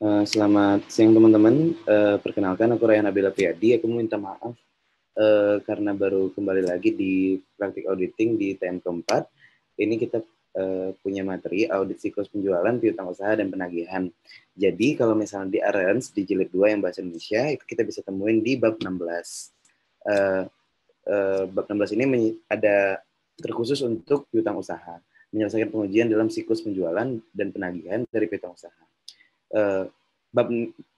Selamat siang teman-teman. Perkenalkan aku Rayhan Abdullah Priyadi. Aku minta maaf karena baru kembali lagi di praktik auditing di TM keempat. Ini kita punya materi audit siklus penjualan, piutang usaha, dan penagihan. Jadi kalau misalnya di Arens di jilid 2 yang bahasa Indonesia, itu kita bisa temuin di bab 16. Bab 16 ini ada terkhusus untuk piutang usaha, menyelesaikan pengujian dalam siklus penjualan dan penagihan dari piutang usaha. Bab 16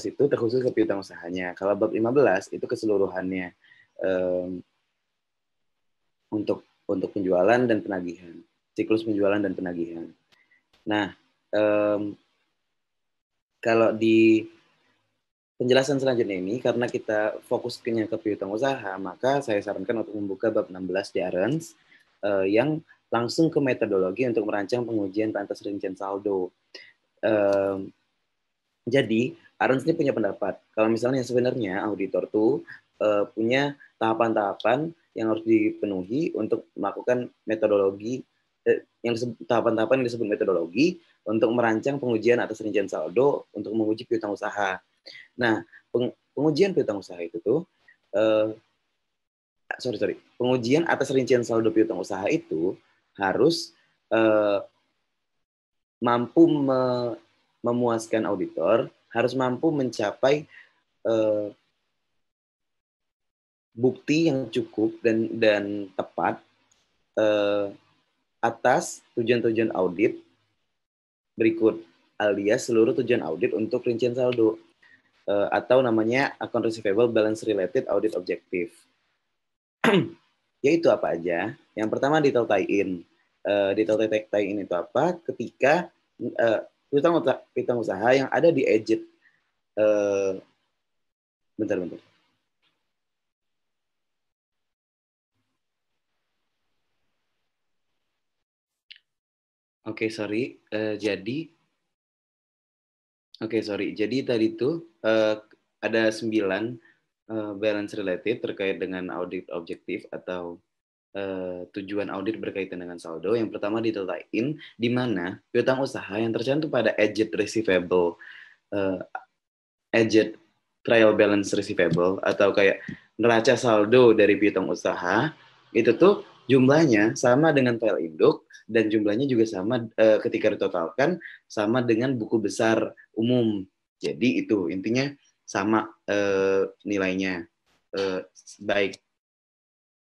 itu terkhusus ke piutang usahanya. Kalau bab 15 itu keseluruhannya untuk penjualan dan penagihan, siklus penjualan dan penagihan. Nah, kalau di penjelasan selanjutnya ini, karena kita fokusnya ke piutang usaha, maka saya sarankan untuk membuka bab 16 di Arens yang langsung ke metodologi untuk merancang pengujian atas rincian saldo. Jadi, Arens ini punya pendapat, kalau misalnya sebenarnya auditor tuh punya tahapan-tahapan yang harus dipenuhi untuk melakukan metodologi, tahapan-tahapan yang disebut metodologi untuk merancang pengujian atas rincian saldo untuk menguji piutang usaha. Nah, pengujian piutang usaha itu tuh, pengujian atas rincian saldo piutang usaha itu harus mampu memuaskan auditor, harus mampu mencapai bukti yang cukup dan tepat atas tujuan-tujuan audit berikut, alias seluruh tujuan audit untuk rincian saldo, atau namanya account receivable balance related audit objective. Yaitu apa aja? Yang pertama detail tie-in. Detail tie-in itu apa? Ketika piutang usaha yang ada di EJIT, bentar. Oke, sorry. Jadi tadi itu ada 9 balance related terkait dengan audit objektif atau tujuan audit berkaitan dengan saldo. Yang pertama detail tie-in, di mana piutang usaha yang tercantum pada EJIT receivable, EJIT trial balance receivable, atau kayak neraca saldo dari piutang usaha, itu tuh jumlahnya sama dengan file induk, dan jumlahnya juga sama ketika ditotalkan sama dengan buku besar umum. Jadi itu intinya sama nilainya, baik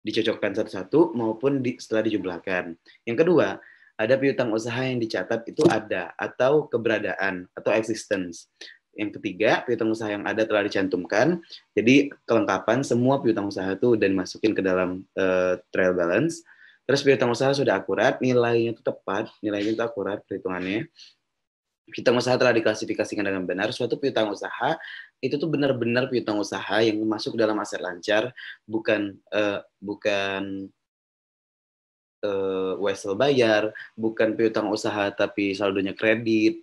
dicocokkan satu-satu maupun setelah dijumlahkan. Yang kedua, ada piutang usaha yang dicatat itu ada atau keberadaan atau existence. Yang ketiga, piutang usaha yang ada telah dicantumkan. Jadi kelengkapan semua piutang usaha itu dan masukin ke dalam trial balance. Terus piutang usaha sudah akurat, nilainya itu tepat, nilainya itu akurat perhitungannya. Piutang usaha telah diklasifikasikan dengan benar. Suatu piutang usaha itu tuh benar-benar piutang usaha yang masuk dalam aset lancar, bukan wesel bayar, bukan piutang usaha tapi saldonya kredit,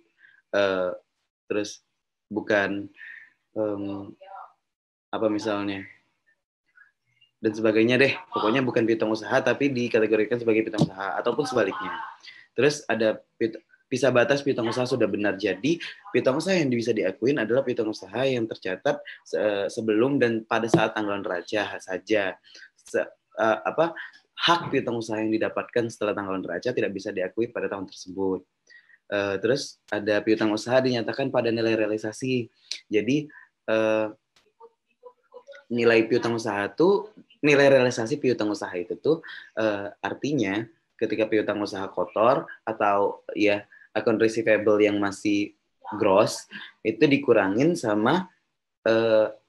terus bukan apa misalnya dan sebagainya deh. Pokoknya bukan piutang usaha tapi dikategorikan sebagai piutang usaha ataupun sebaliknya. Terus ada pisah batas piutang usaha sudah benar. Jadi piutang usaha yang bisa diakuin adalah piutang usaha yang tercatat sebelum dan pada saat tanggal neraca saja. Hak piutang usaha yang didapatkan setelah tanggal neraca tidak bisa diakui pada tahun tersebut. Terus ada piutang usaha dinyatakan pada nilai realisasi. Jadi nilai piutang usaha tuh, nilai realisasi piutang usaha itu tuh artinya ketika piutang usaha kotor atau ya account receivable yang masih gross itu dikurangin sama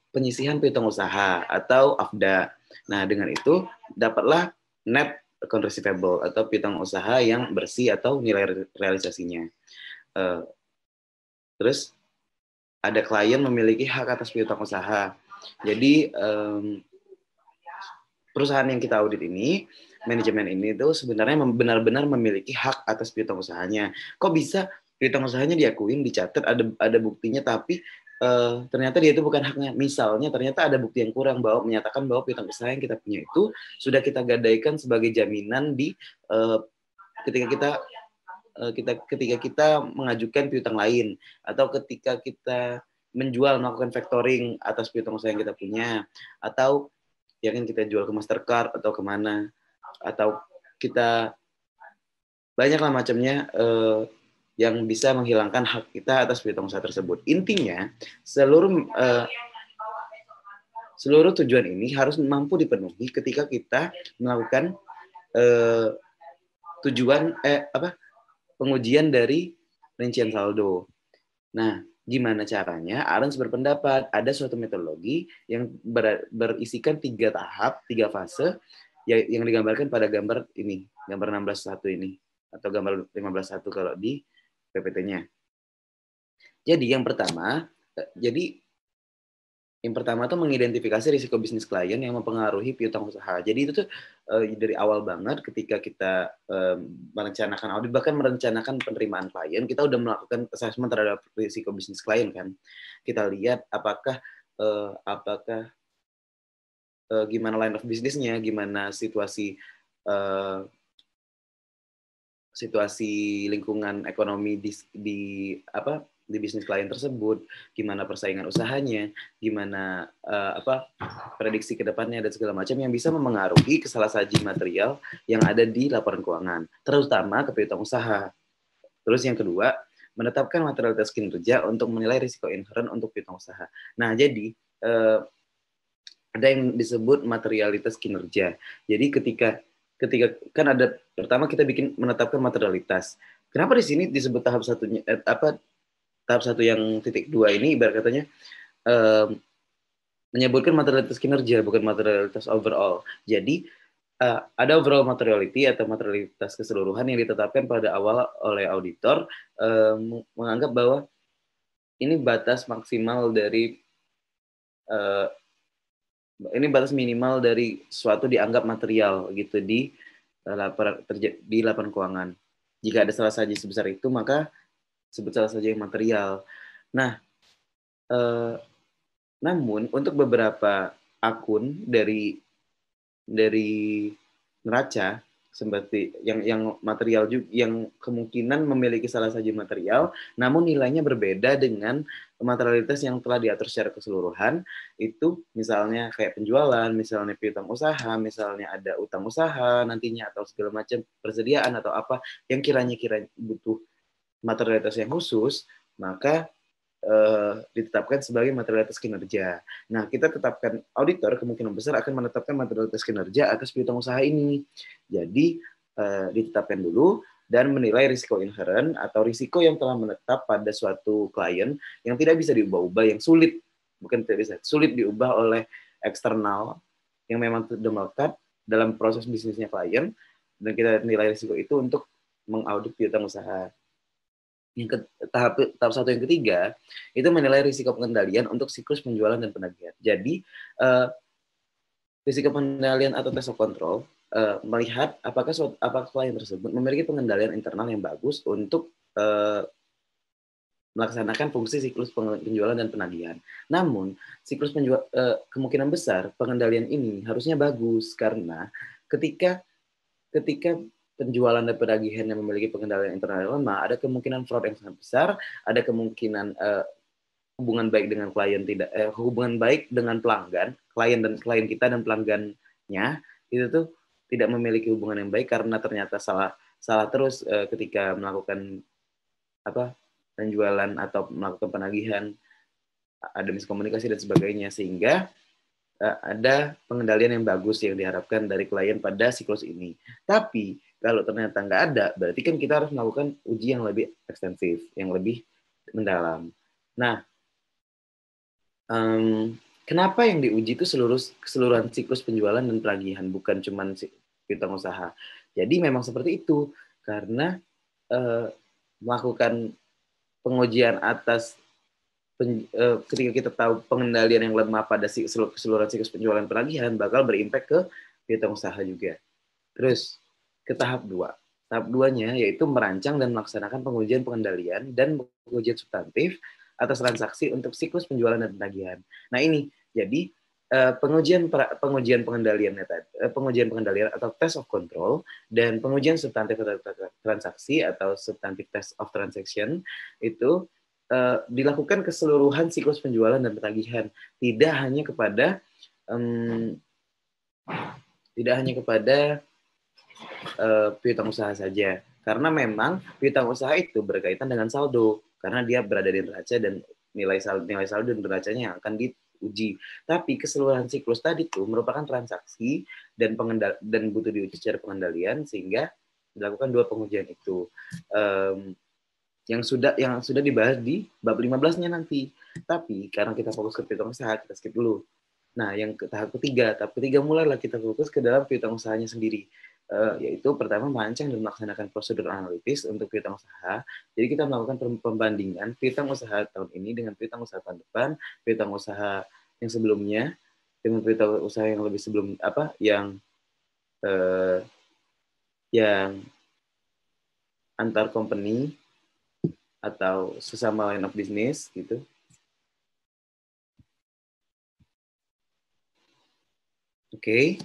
penyisihan piutang usaha atau AFDA. Nah, dengan itu dapatlah net account receivable atau piutang usaha yang bersih atau nilai realisasinya. Terus ada klien memiliki hak atas piutang usaha. Jadi perusahaan yang kita audit ini, manajemen ini tuh sebenarnya benar-benar memiliki hak atas piutang usahanya. Kok bisa piutang usahanya diakuin, dicatat, ada buktinya, tapi ternyata dia itu bukan haknya. Misalnya ternyata ada bukti yang kurang bahwa menyatakan bahwa piutang usaha yang kita punya itu sudah kita gadaikan sebagai jaminan di ketika kita ketika kita mengajukan piutang lain, atau ketika kita menjual, melakukan factoring atas piutang usaha yang kita punya, atau ya kan kita jual ke Mastercard atau kemana, atau kita banyaklah macamnya yang bisa menghilangkan hak kita atas piutang usaha tersebut. Intinya seluruh tujuan ini harus mampu dipenuhi ketika kita melakukan pengujian dari rincian saldo. Nah, gimana caranya? Arons berpendapat ada suatu metodologi yang berisikan 3 tahap, 3 fase yang digambarkan pada gambar ini, gambar 16.1 ini, atau gambar 15.1 kalau di PPT-nya. Jadi yang pertama tuh mengidentifikasi risiko bisnis klien yang mempengaruhi piutang usaha. Jadi itu tuh dari awal banget ketika kita merencanakan audit, bahkan merencanakan penerimaan klien, kita udah melakukan assessment terhadap risiko bisnis klien kan. Kita lihat apakah gimana line of bisnisnya, gimana situasi lingkungan ekonomi di bisnis klien tersebut, gimana persaingan usahanya, gimana prediksi ke depannya dan segala macam yang bisa memengaruhi kesalahan material yang ada di laporan keuangan, terutama ke piutang usaha. Terus yang kedua, menetapkan materialitas kinerja untuk menilai risiko inherent untuk piutang usaha. Nah, jadi ada yang disebut materialitas kinerja. Jadi ketika kan ada pertama kita menetapkan materialitas. Kenapa di sini disebut tahap satunya tahap 1 yang titik 2 ini ibarat katanya menyebutkan materialitas kinerja, bukan materialitas overall. Jadi ada overall materiality atau materialitas keseluruhan yang ditetapkan pada awal oleh auditor, menganggap bahwa ini batas maksimal dari ini batas minimal dari suatu dianggap material gitu di laporan keuangan. Jika ada salah saja sebesar itu, maka sebut salah saja yang material. Nah, namun untuk beberapa akun dari neraca seperti yang material juga, yang kemungkinan memiliki salah satu material, namun nilainya berbeda dengan materialitas yang telah diatur secara keseluruhan. Itu misalnya kayak penjualan, misalnya piutang usaha, misalnya ada utang usaha nantinya atau segala macam persediaan atau apa yang kiranya butuh materialitas yang khusus, maka ditetapkan sebagai materialitas kinerja. Nah, kita tetapkan, auditor kemungkinan besar akan menetapkan materialitas kinerja atas piutang usaha ini. Jadi, ditetapkan dulu dan menilai risiko inherent atau risiko yang telah menetap pada suatu klien yang tidak bisa diubah-ubah, yang sulit, bukan tidak bisa, sulit diubah oleh eksternal yang memang sudah melekat dalam proses bisnisnya klien, dan kita nilai risiko itu untuk mengaudit piutang usaha. Tahap 1 yang ketiga itu menilai risiko pengendalian untuk siklus penjualan dan penagihan. Jadi risiko pengendalian atau test of control melihat apakah klien tersebut memiliki pengendalian internal yang bagus untuk melaksanakan fungsi siklus penjualan dan penagihan. Namun siklus kemungkinan besar pengendalian ini harusnya bagus karena ketika penjualan dan penagihan yang memiliki pengendalian internal yang lemah, ada kemungkinan fraud yang sangat besar, ada kemungkinan hubungan baik dengan hubungan baik dengan pelanggan, klien kita dan pelanggannya itu tuh tidak memiliki hubungan yang baik karena ternyata salah terus ketika melakukan penjualan atau melakukan penagihan, ada miskomunikasi dan sebagainya, sehingga ada pengendalian yang bagus yang diharapkan dari klien pada siklus ini. Tapi kalau ternyata nggak ada, berarti kan kita harus melakukan uji yang lebih ekstensif, yang lebih mendalam. Nah, kenapa yang diuji itu keseluruhan siklus penjualan dan penagihan, bukan cuma piutang usaha? Jadi memang seperti itu, karena melakukan pengujian atas ketika kita tahu pengendalian yang lemah pada keseluruhan siklus penjualan penagihan bakal berimpact ke piutang usaha juga. Terus ke tahap 2. Tahap 2-nya yaitu merancang dan melaksanakan pengujian pengendalian dan pengujian substantif atas transaksi untuk siklus penjualan dan penagihan. Nah ini, jadi pengujian pengendalian pengujian pengendalian atau test of control dan pengujian substantif transaksi atau substantif test of transaction itu dilakukan keseluruhan siklus penjualan dan petagihan, tidak hanya kepada piutang usaha saja, karena memang piutang usaha itu berkaitan dengan saldo karena dia berada di neraca dan nilai saldo dan neracanya yang akan diuji. Tapi keseluruhan siklus tadi itu merupakan transaksi dan butuh diuji secara pengendalian, sehingga dilakukan dua pengujian itu. Yang sudah dibahas di bab 15-nya nanti. Tapi karena kita fokus ke piutang usaha, kita skip dulu. Nah, yang tahap ketiga mulailah kita fokus ke dalam piutang usahanya sendiri. Yaitu pertama merancang dan melaksanakan prosedur analitis untuk piutang usaha. Jadi kita melakukan pembandingan piutang usaha tahun ini dengan piutang usaha tahun depan, piutang usaha yang sebelumnya dengan piutang usaha yang lebih sebelum yang antar company atau sesama line of business gitu. Oke.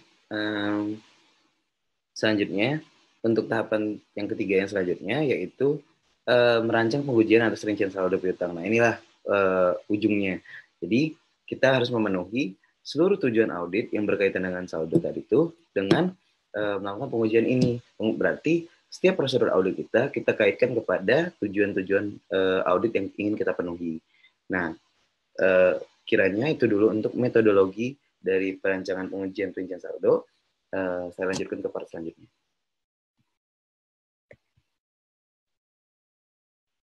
Selanjutnya, untuk tahapan yang ketiga yang selanjutnya, yaitu merancang pengujian atas rincian saldo piutang. Nah, inilah ujungnya. Jadi, kita harus memenuhi seluruh tujuan audit yang berkaitan dengan saldo tadi itu dengan melakukan pengujian ini. Berarti, setiap prosedur audit kita kaitkan kepada tujuan-tujuan audit yang ingin kita penuhi. Nah, kiranya itu dulu untuk metodologi dari perancangan pengujian rincian saldo. Saya lanjutkan ke part selanjutnya.